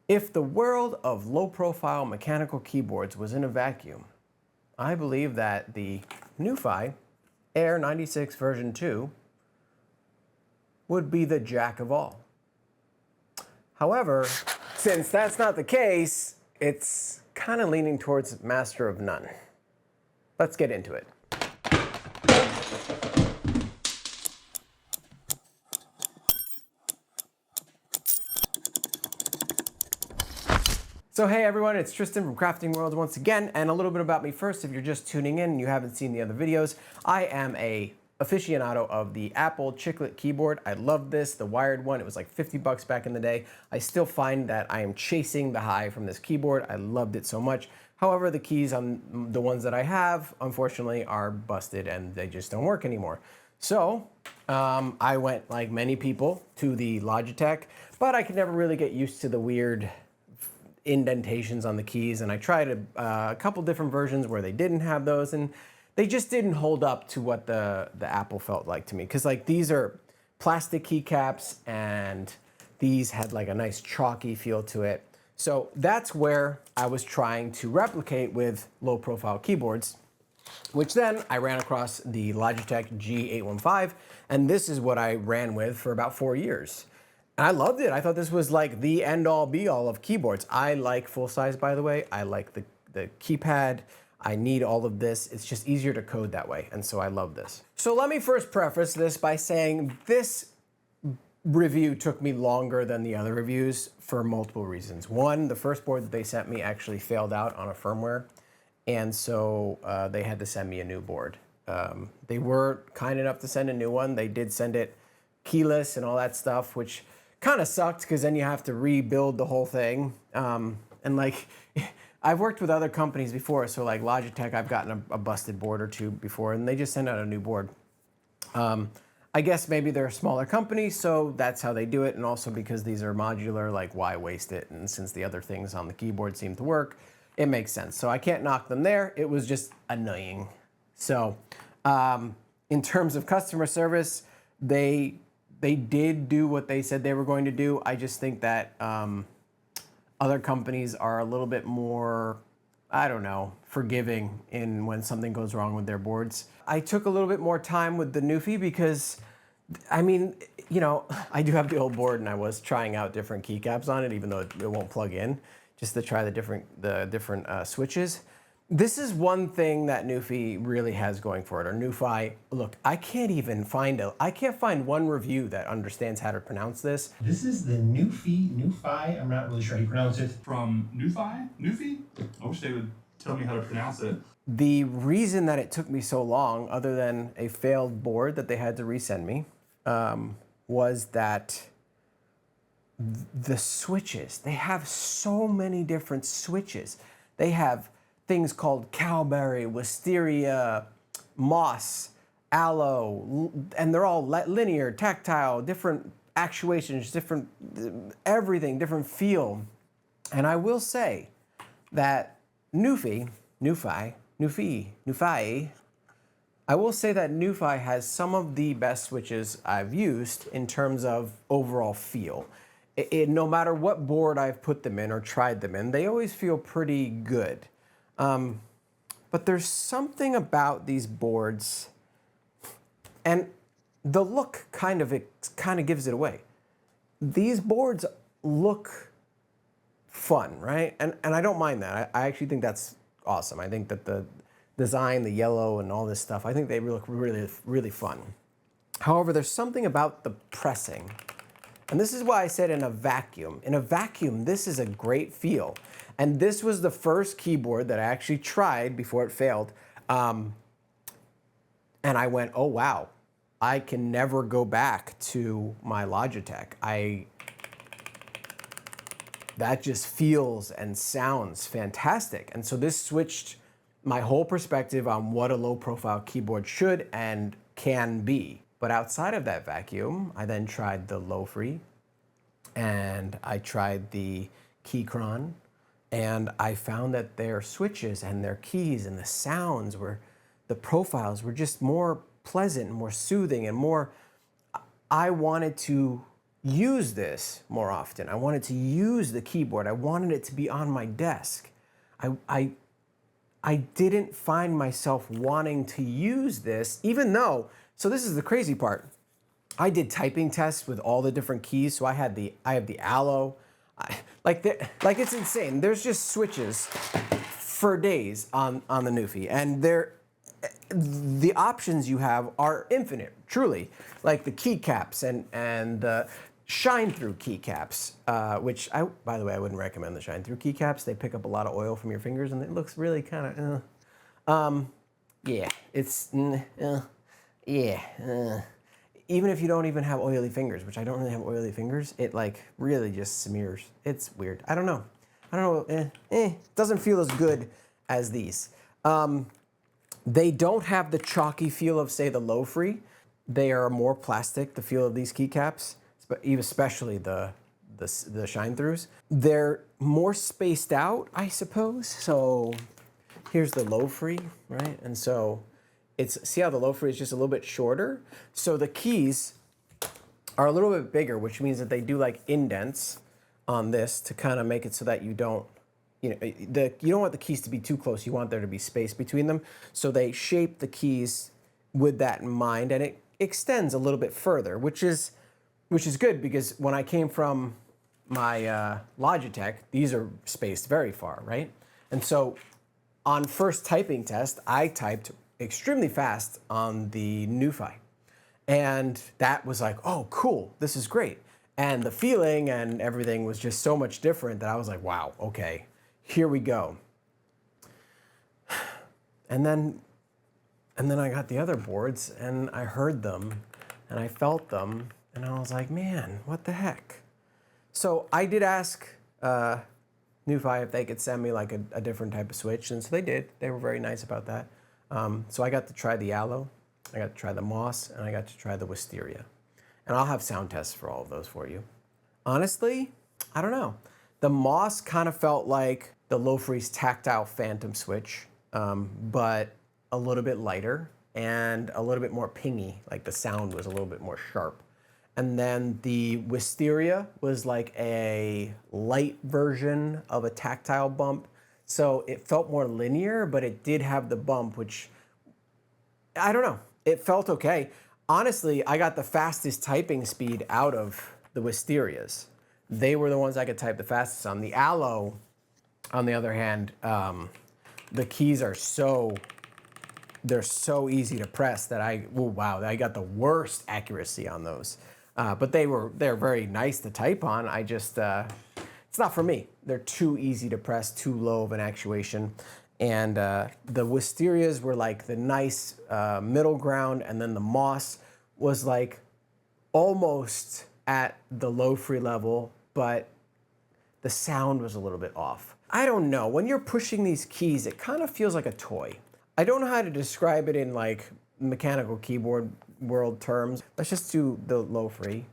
If the world of low-profile mechanical keyboards was in a vacuum, I believe that the NuPhy Air 96 version 2 would be the jack of all. However, since that's not the case, it's kind of leaning towards master of none. Let's get into it. So hey everyone, it's Tristan from Crafting World once again, and a little bit about me first if you're just tuning in and you haven't seen the other videos. I am a aficionado of the Apple chiclet keyboard. I love this, the wired one. It was like 50 bucks back in the day. I still find that I am chasing the high from this keyboard. I loved it so much. However, the keys on the ones that I have, unfortunately, are busted and they just don't work anymore. So I went, like many people, to the Logitech, but I could never really get used to the weird indentations on the keys, and I tried a couple different versions where they didn't have those, and they just didn't hold up to what the Apple felt like to me, because like these are plastic keycaps and these had like a nice chalky feel to it. So that's where I was trying to replicate with low profile keyboards, which then I ran across the Logitech G815, and this is what I ran with for about 4 years. And I loved it. I thought this was like the end-all be-all of keyboards. I like full size, by the way. I like the keypad. I need all of this. It's just easier to code that way, and so I love this. So let me first preface this by saying this review took me longer than the other reviews for multiple reasons. One, the first board that they sent me actually failed out on a firmware, and so they had to send me a new board. They were kind enough to send a new one. They did send it keyless and all that stuff, which kind of sucked because then you have to rebuild the whole thing. And like, I've worked with other companies before, so like Logitech, I've gotten a busted board or two before, and they just send out a new board. I guess maybe they're a smaller company, so that's how they do it, and also because these are modular, like why waste it? And since the other things on the keyboard seem to work, it makes sense. So I can't knock them there. It was just annoying. So in terms of customer service, they did do what they said they were going to do. I just think that other companies are a little bit more, I don't know, forgiving in when something goes wrong with their boards. I took a little bit more time with the NuPhy because, I mean, you know, I do have the old board and I was trying out different keycaps on it, even though it won't plug in, just to try the different switches. This is one thing that NuPhy really has going for it, or NuPhy. Look, I can't find one review that understands how to pronounce this. This is the NuPhy, I'm not really sure how you pronounce it. From NuPhy? I wish they would tell me how to pronounce it. The reason that it took me so long, other than a failed board that they had to resend me, was that the switches, they have so many different switches. They have things called cowberry, wisteria, moss, aloe, and they're all linear, tactile, different actuations, different everything, different feel. And I will say that NuPhy, I will say that NuPhy has some of the best switches I've used in terms of overall feel. No matter what board I've put them in or tried them in, they always feel pretty good. But there's something about these boards, and the look kind of gives it away. These boards look fun, right? And I don't mind that. I actually think that's awesome. I think that the design, the yellow and all this stuff, I think they look really, really fun. However, there's something about the pressing, and this is why I said in a vacuum. In a vacuum, this is a great feel. And this was the first keyboard that I actually tried before it failed. And I went, oh wow, I can never go back to my Logitech. That just feels and sounds fantastic. And so this switched my whole perspective on what a low profile keyboard should and can be. But outside of that vacuum, I then tried the Lofree, and I tried the Keychron, and I found that their switches and their keys and the sounds the profiles were just more pleasant, more soothing, and more, I wanted to use this more often. I wanted to use the keyboard. I wanted it to be on my desk. I didn't find myself wanting to use this, even though, so this is the crazy part. I did typing tests with all the different keys. So I have the Aloe, like it's insane. There's just switches for days on the NuPhy, and the options you have are infinite, truly. Like the keycaps and the shine-through keycaps, which by the way, I wouldn't recommend the shine-through keycaps. They pick up a lot of oil from your fingers, and it looks really kind of, yeah, it's, even if you don't even have oily fingers, which I don't really have oily fingers, it like really just smears. It's weird. I don't know. Doesn't feel as good as these. They don't have the chalky feel of, say, the Lofree. They are more plastic, the feel of these keycaps, especially the shine-throughs. They're more spaced out, I suppose. So here's the Lofree, right? And so see how the Lofree is just a little bit shorter? So the keys are a little bit bigger, which means that they do like indents on this to kind of make it so that you don't, you don't want the keys to be too close. You want there to be space between them. So they shape the keys with that in mind, and it extends a little bit further, which is good, because when I came from my Logitech, these are spaced very far, right? And so on first typing test, I typed extremely fast on the NuPhy. And that was like, oh, cool, this is great. And the feeling and everything was just so much different that I was like, wow, okay, here we go. And then I got the other boards and I heard them and I felt them and I was like, man, what the heck? So I did ask NuPhy if they could send me like a different type of switch, and so they did. They were very nice about that. So I got to try the Aloe, I got to try the Moss, and I got to try the Wisteria. And I'll have sound tests for all of those for you. Honestly, I don't know. The Moss kind of felt like the Lofree's Tactile Phantom switch, but a little bit lighter and a little bit more pingy, like the sound was a little bit more sharp. And then the Wisteria was like a light version of a Tactile bump. So it felt more linear, but it did have the bump, which, I don't know, it felt okay. Honestly, I got the fastest typing speed out of the Wisterias. They were the ones I could type the fastest on. The Aloe, on the other hand, the keys are they're so easy to press that I got the worst accuracy on those. But they're very nice to type on. I just, it's not for me. They're too easy to press, too low of an actuation. And the Wisterias were like the nice middle ground, and then the Moss was like almost at the Lofree level, but the sound was a little bit off. I don't know. When you're pushing these keys, it kind of feels like a toy. I don't know how to describe it in like mechanical keyboard world terms. Let's just do the Lofree.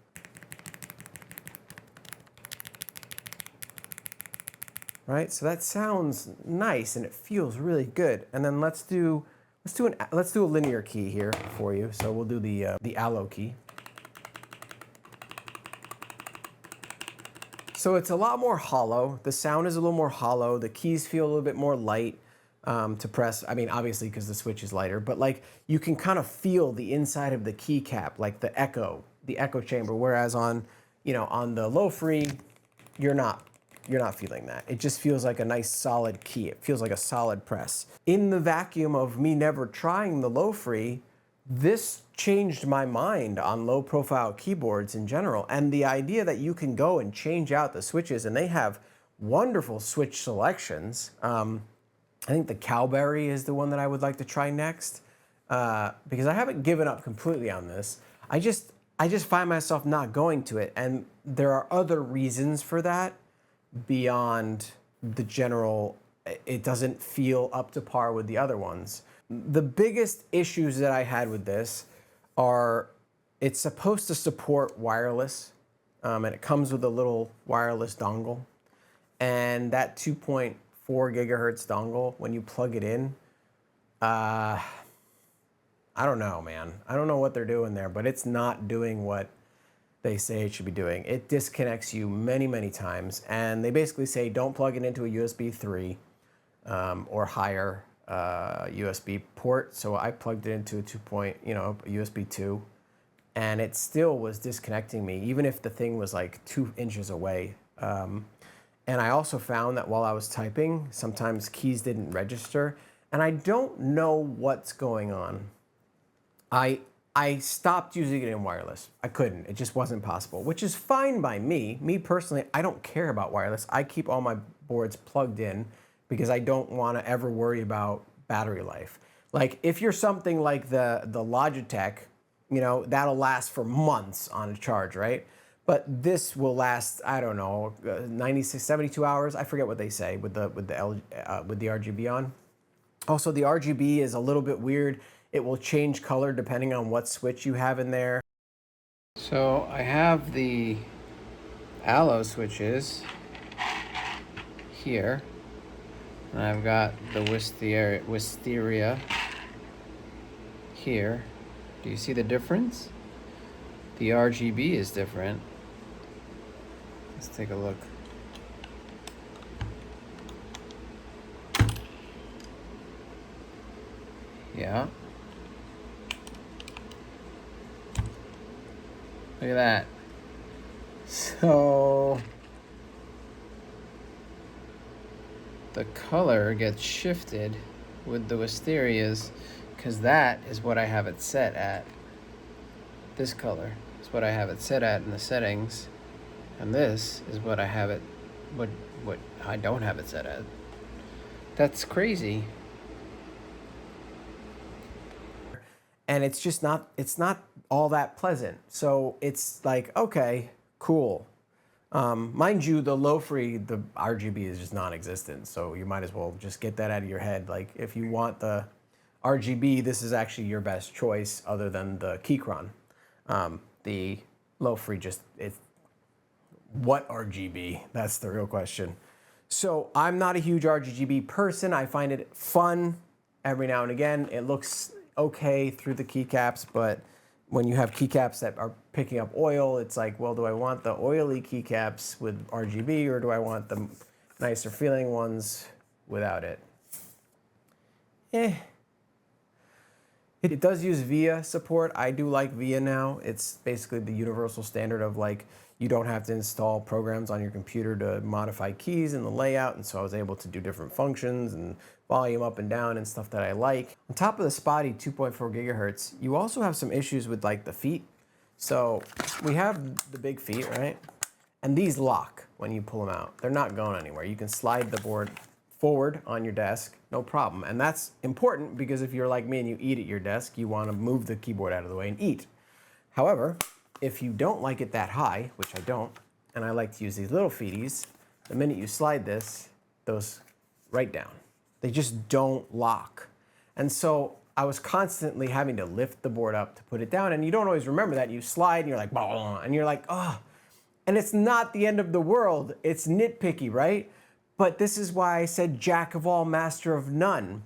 Right, so that sounds nice and it feels really good. And then let's do a linear key here for you. So we'll do the Aloe key. So it's a lot more hollow. The sound is a little more hollow. The keys feel a little bit more light to press. I mean, obviously because the switch is lighter, but like you can kind of feel the inside of the keycap, like the echo chamber. Whereas on the Lofree, you're not feeling that. It just feels like a nice solid key. It feels like a solid press. In the vacuum of me never trying the Lofree, this changed my mind on low profile keyboards in general. And the idea that you can go and change out the switches, and they have wonderful switch selections. I think the Cowberry is the one that I would like to try next, because I haven't given up completely on this. I just find myself not going to it. And there are other reasons for that beyond the general, it doesn't feel up to par with the other ones. The biggest issues that I had with this are it's supposed to support wireless, and it comes with a little wireless dongle. And that 2.4 gigahertz dongle, when you plug it in, I don't know, man. I don't know what they're doing there, but it's not doing what they say it should be doing. It disconnects you many, many times. And they basically say don't plug it into a USB 3 or higher USB port. So I plugged it into a a USB 2, and it still was disconnecting me, even if the thing was like 2 inches away. And I also found that while I was typing, sometimes keys didn't register, and I don't know what's going on. I stopped using it in wireless. I couldn't. It just wasn't possible, which is fine by me. Me personally, I don't care about wireless. I keep all my boards plugged in because I don't want to ever worry about battery life. Like if you're something like the Logitech, that'll last for months on a charge, right? But this will last, I don't know, 96, 72 hours. I forget what they say with the RGB on. Also, the RGB is a little bit weird. It will change color depending on what switch you have in there. So I have the Aloe switches here, and I've got the Wisteria here. Do you see the difference? The RGB is different. Let's take a look. Yeah. Look at that. So the color gets shifted with the Wisterias because that is what I have it set at. This color is what I have it set at in the settings, and this is what I have it, what I don't have it set at. That's crazy. And it's just not, it's not all that pleasant. So it's like, okay, cool. Mind you, the Lofree, the RGB is just non-existent. So you might as well just get that out of your head. Like if you want the RGB, this is actually your best choice other than the Keychron. The Lofree it's what RGB? That's the real question. So I'm not a huge RGB person. I find it fun every now and again. It looks okay through the keycaps, but when you have keycaps that are picking up oil, it's like, well, do I want the oily keycaps with RGB, or do I want the nicer feeling ones without it? It does use VIA support. I do like VIA now. It's basically the universal standard of like, you don't have to install programs on your computer to modify keys and the layout, and so I was able to do different functions and volume up and down and stuff that I like. On top of the spotty 2.4 gigahertz, you also have some issues with like the feet. So we have the big feet, right? And these lock when you pull them out. They're not going anywhere. You can slide the board forward on your desk, no problem. And that's important because if you're like me and you eat at your desk, you want to move the keyboard out of the way and eat. However, if you don't like it that high, which I don't, and I like to use these little feeties, the minute you slide this, those right down. They just don't lock. And so I was constantly having to lift the board up to put it down, and you don't always remember that. You slide and you're like, bah, and you're like, oh. And it's not the end of the world. It's nitpicky, right? But this is why I said jack of all, master of none.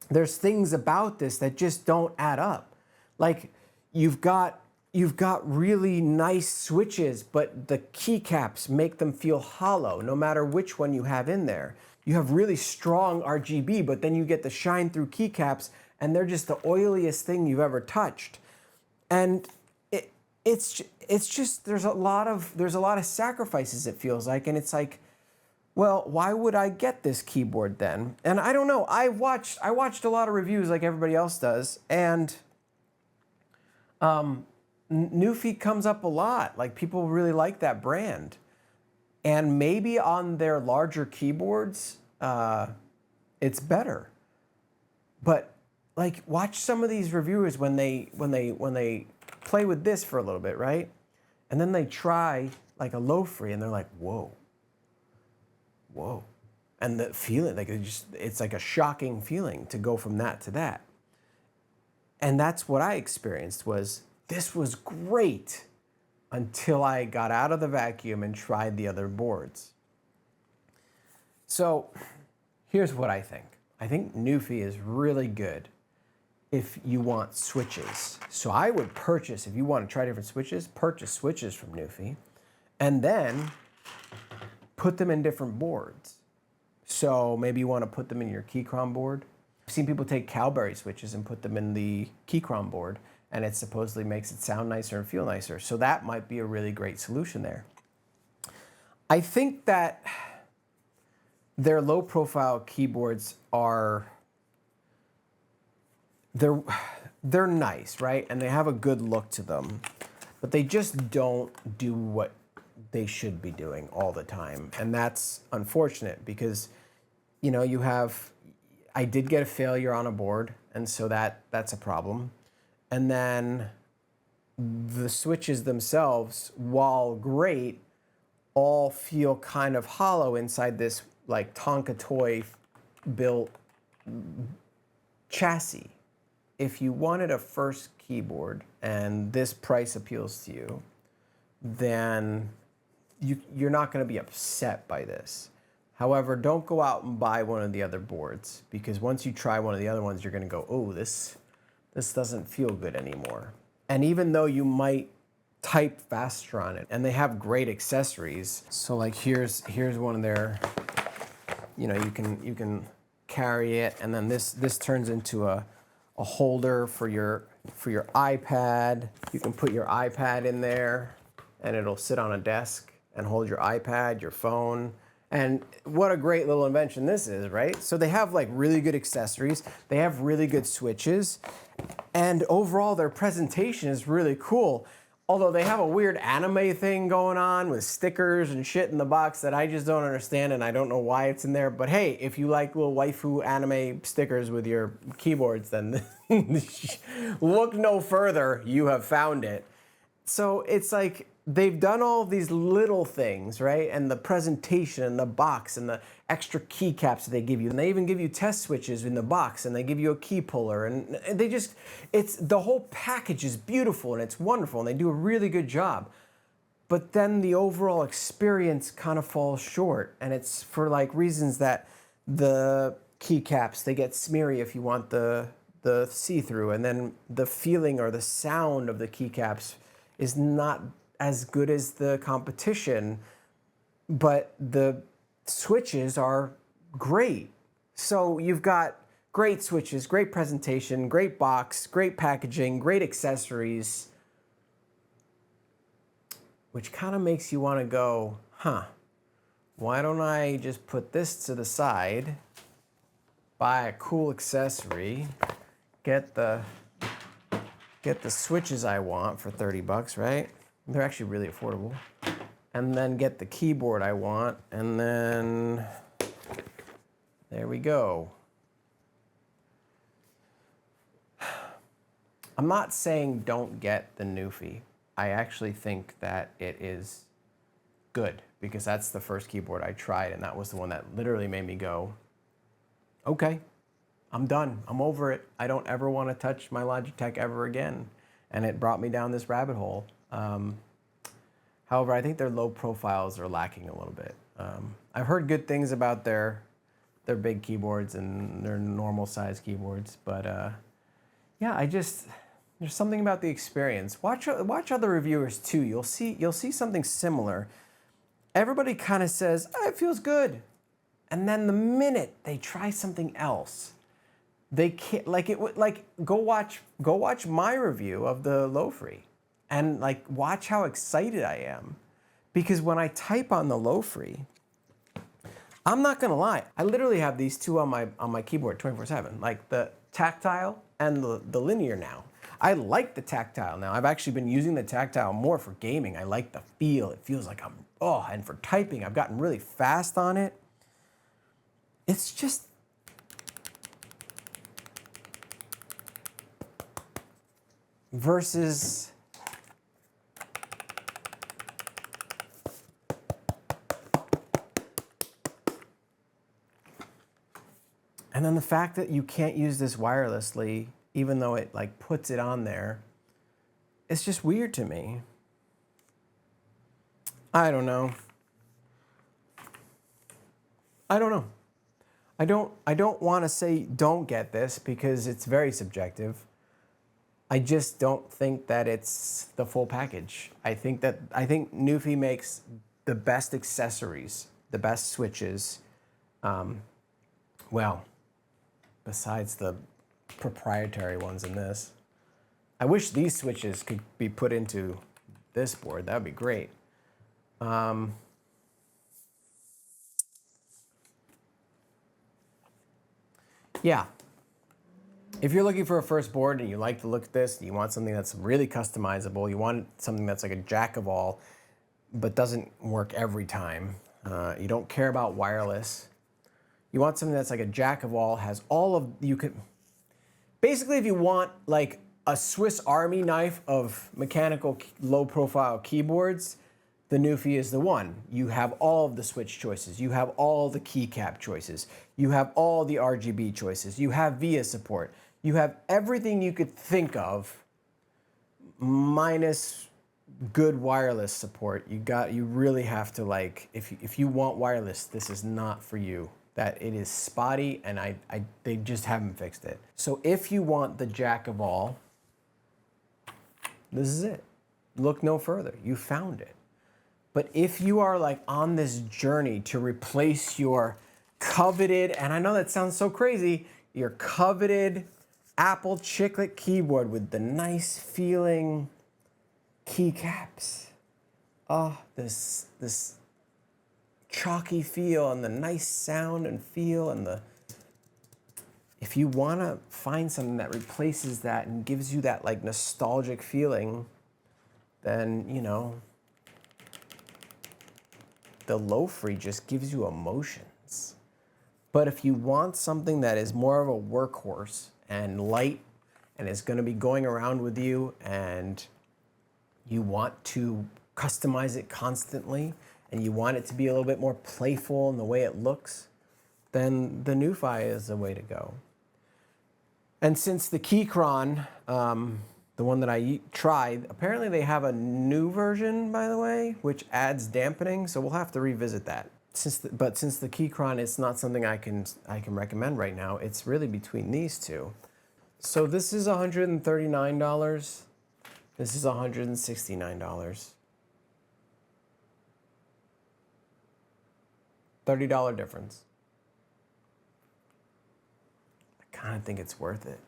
There's things about this that just don't add up. Like you've got really nice switches, but the keycaps make them feel hollow no matter which one you have in there. You have really strong RGB, but then you get the shine through keycaps and they're just the oiliest thing you've ever touched. And it's just there's a lot of sacrifices, it feels like, and it's like, well, why would I get this keyboard then? And I don't know. I watched a lot of reviews like everybody else does, and NuPhy comes up a lot. Like people really like that brand. And maybe on their larger keyboards, it's better. But like, watch some of these reviewers when they play with this for a little bit, right? And then they try like a Lofree, and they're like, whoa, whoa, and the feeling, like it's like a shocking feeling to go from that to that. And that's what I experienced. Was this was great until I got out of the vacuum and tried the other boards. So here's what I think. I think NuPhy is really good if you want switches. So I would purchase, if you want to try different switches, purchase switches from NuPhy and then put them in different boards. So maybe you want to put them in your Keychron board. I've seen people take Cowberry switches and put them in the Keychron board, and it supposedly makes it sound nicer and feel nicer. So that might be a really great solution there. I think that their low profile keyboards are, they're nice, right? And they have a good look to them, but they just don't do what they should be doing all the time. And that's unfortunate because, you know, I did get a failure on a board, and so that's a problem. And then the switches themselves, while great, all feel kind of hollow inside this like Tonka toy built chassis. If you wanted a first keyboard and this price appeals to you, then you're not going to be upset by this. However, don't go out and buy one of the other boards, because once you try one of the other ones, you're going to go, oh, this doesn't feel good anymore. And even though you might type faster on it, and they have great accessories. So like here's one of their, you know, you can carry it, and then this turns into a holder for your iPad. You can put your iPad in there, and it'll sit on a desk and hold your iPad, your phone. And what a great little invention this is, right? So they have like really good accessories. They have really good switches. And overall, their presentation is really cool. Although they have a weird anime thing going on with stickers and shit in the box that I just don't understand, and I don't know why it's in there. But hey, if you like little waifu anime stickers with your keyboards, then look no further. You have found it. So it's like they've done all these little things, right? And the presentation and the box and the extra keycaps that they give you. And they even give you test switches in the box, and they give you a key puller. And they just, the whole package is beautiful and it's wonderful, and they do a really good job. But then the overall experience kind of falls short. And it's for like reasons that the keycaps, they get smeary if you want the see-through. And then the feeling or the sound of the keycaps is not as good as the competition, but the switches are great. So you've got great switches, great presentation, great box, great packaging, great accessories, which kind of makes you want to go, huh, why don't I just put this to the side, buy a cool accessory, get the switches I want for 30 bucks, right? They're actually really affordable. And then get the keyboard I want, and then there we go. I'm not saying don't get the NuPhy. I actually think that it is good, because that's the first keyboard I tried, and that was the one that literally made me go, okay, I'm done. I'm over it. I don't ever want to touch my Logitech ever again. And it brought me down this rabbit hole. However, I think their low profiles are lacking a little bit. I've heard good things about their big keyboards and their normal size keyboards, but yeah, there's something about the experience. Watch other reviewers too. You'll see something similar. Everybody kind of says, oh, it feels good, and then the minute they try something else, they can't, go watch my review of the Lofree. And like, watch how excited I am. Because when I type on the Lofree, I'm not gonna lie, I literally have these two on my keyboard 24/7, like the Tactile and the linear now. I like the Tactile now. I've actually been using the Tactile more for gaming. I like the feel. It feels like and for typing, I've gotten really fast on it. It's just, versus and then the fact that you can't use this wirelessly, even though it like puts it on there, it's just weird to me. I don't know. I don't want to say don't get this because it's very subjective. I just don't think that it's the full package. I think NuPhy makes the best accessories, the best switches. Well, besides the proprietary ones in this. I wish these switches could be put into this board. That would be great. Yeah. If you're looking for a first board and you like to look at this, you want something that's really customizable, you want something that's like a jack of all, but doesn't work every time. You don't care about wireless. You want something that's like a jack of all, has all of, you could, basically if you want like a Swiss Army knife of mechanical low profile keyboards, the NuPhy is the one. You have all of the switch choices. You have all the keycap choices. You have all the RGB choices. You have VIA support. You have everything you could think of minus good wireless support. You really have to like, if you want wireless, this is not for you. That it is spotty and they just haven't fixed it. So if you want the jack of all, this is it. Look no further, you found it. But if you are like on this journey to replace your coveted, and I know that sounds so crazy, your coveted Apple chiclet keyboard with the nice feeling keycaps. Oh, this chalky feel and the nice sound and feel and if you want to find something that replaces that and gives you that like nostalgic feeling, then, you know, the Lofree just gives you emotions. But if you want something that is more of a workhorse and light and is going to be going around with you and you want to customize it constantly and you want it to be a little bit more playful in the way it looks, then the NuPhy is the way to go. And since the Keychron, the one that I tried, apparently they have a new version, by the way, which adds dampening, so we'll have to revisit that. But since the Keychron is not something I can recommend right now, it's really between these two. So this is $139. This is $169. $30 difference. I kind of think it's worth it.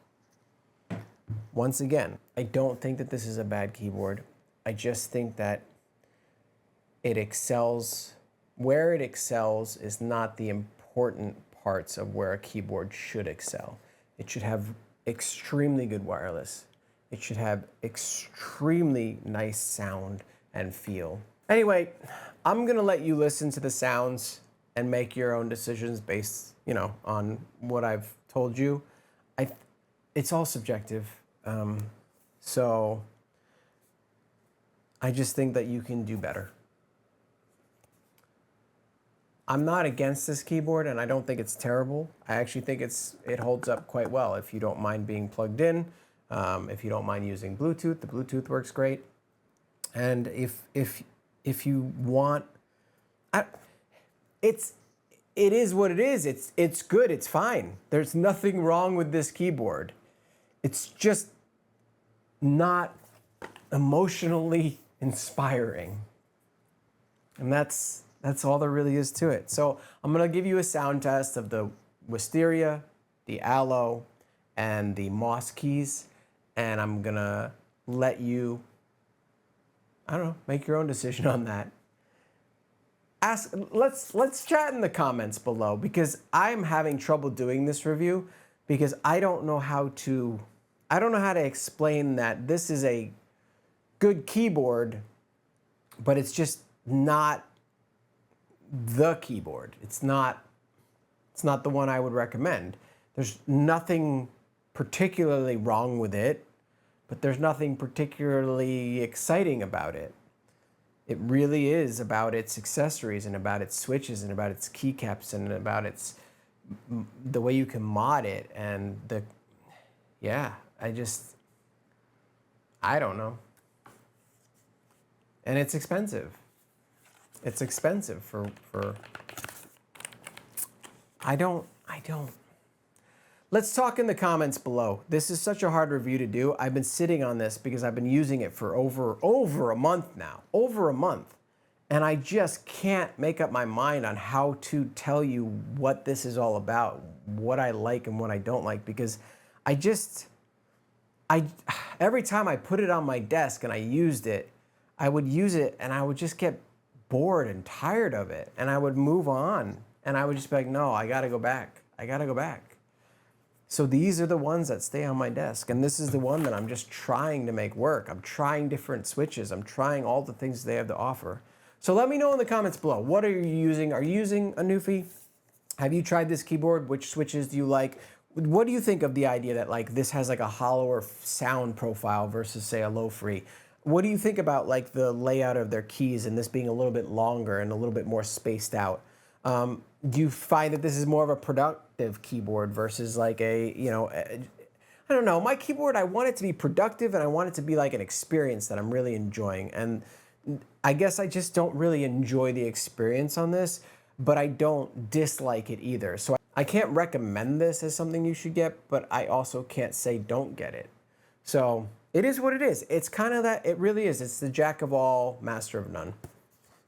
Once again, I don't think that this is a bad keyboard. I just think that it excels. Where it excels is not the important parts of where a keyboard should excel. It should have extremely good wireless. It should have extremely nice sound and feel. Anyway, I'm gonna let you listen to the sounds and make your own decisions based, you know, on what I've told you. It's all subjective. So I just think that you can do better. I'm not against this keyboard and I don't think it's terrible. I actually think it holds up quite well if you don't mind being plugged in. If you don't mind using Bluetooth, the Bluetooth works great. And if you want, it is what it is. It's good, it's fine. There's nothing wrong with this keyboard. It's just not emotionally inspiring. And that's all there really is to it. So I'm gonna give you a sound test of the Wisteria, the Aloe, and the Moss keys. And I'm gonna let you, I don't know, make your own decision on that. Let's chat in the comments below because I'm having trouble doing this review because I don't know how to explain that this is a good keyboard, but it's just not the keyboard. It's not the one I would recommend. There's nothing particularly wrong with it, but there's nothing particularly exciting about it. It really is about its accessories and about its switches and about its keycaps and about the way you can mod it and I don't know. And it's expensive. It's expensive for I don't I don't. Let's talk in the comments below. This is such a hard review to do. I've been sitting on this because I've been using it for over a month now, over a month. And I just can't make up my mind on how to tell you what this is all about, what I like and what I don't like, because every time I put it on my desk and I used it, I would use it and I would just get bored and tired of it. And I would move on and I would just be like, no, I gotta go back. I gotta go back. So these are the ones that stay on my desk. And this is the one that I'm just trying to make work. I'm trying different switches. I'm trying all the things they have to offer. So let me know in the comments below. What are you using? Are you using a NuPhy? Have you tried this keyboard? Which switches do you like? What do you think of the idea that like this has like a hollower sound profile versus say a Lofree? What do you think about like the layout of their keys and this being a little bit longer and a little bit more spaced out? Do you find that this is more of a productive keyboard versus like a, you know, I don't know, my keyboard, I want it to be productive and I want it to be like an experience that I'm really enjoying. And I guess I just don't really enjoy the experience on this, but I don't dislike it either. So I can't recommend this as something you should get, but I also can't say don't get it. So it is what it is. It's kind of that, it really is. It's the jack of all, master of none.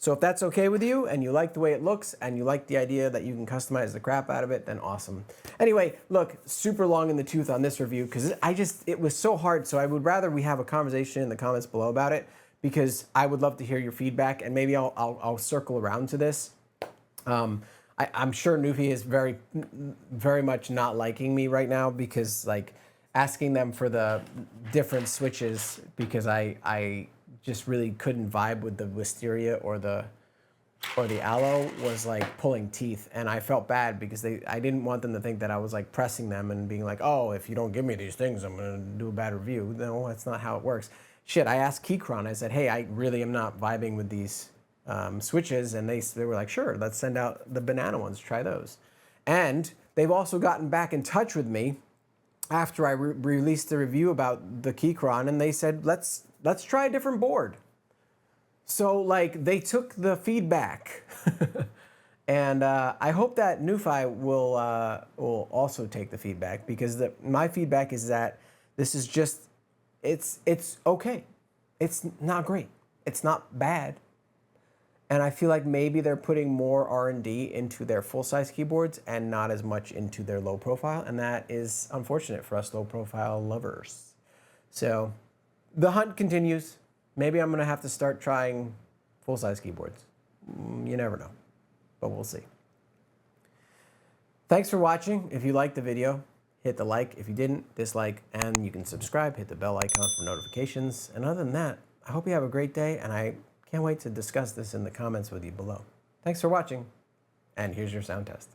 So if that's okay with you and you like the way it looks and you like the idea that you can customize the crap out of it, then awesome. Anyway, look, super long in the tooth on this review because it was so hard. So I would rather we have a conversation in the comments below about it because I would love to hear your feedback and maybe I'll circle around to this. I'm sure NuPhy is very much not liking me right now because like asking them for the different switches because I just really couldn't vibe with the Wisteria or the Aloe was like pulling teeth, and I felt bad because I didn't want them to think that I was like pressing them and being like, oh, if you don't give me these things, I'm gonna do a bad review. No, that's not how it works. Shit, I asked Keychron, I said, hey, I really am not vibing with these switches, and they were like, sure, let's send out the banana ones, try those. And they've also gotten back in touch with me after I released the review about the Keychron, and they said, let's try a different board. So like they took the feedback and I hope that NuPhy will also take the feedback because my feedback is that this is just, it's okay. It's not great. It's not bad. And I feel like maybe they're putting more R&D into their full-size keyboards and not as much into their low profile. And that is unfortunate for us low profile lovers. So the hunt continues. Maybe I'm gonna have to start trying full-size keyboards. You never know, but we'll see. Thanks for watching. If you liked the video, hit the like. If you didn't, dislike, and you can subscribe, hit the bell icon for notifications. And other than that, I hope you have a great day, and I can't wait to discuss this in the comments with you below. Thanks for watching, and here's your sound test.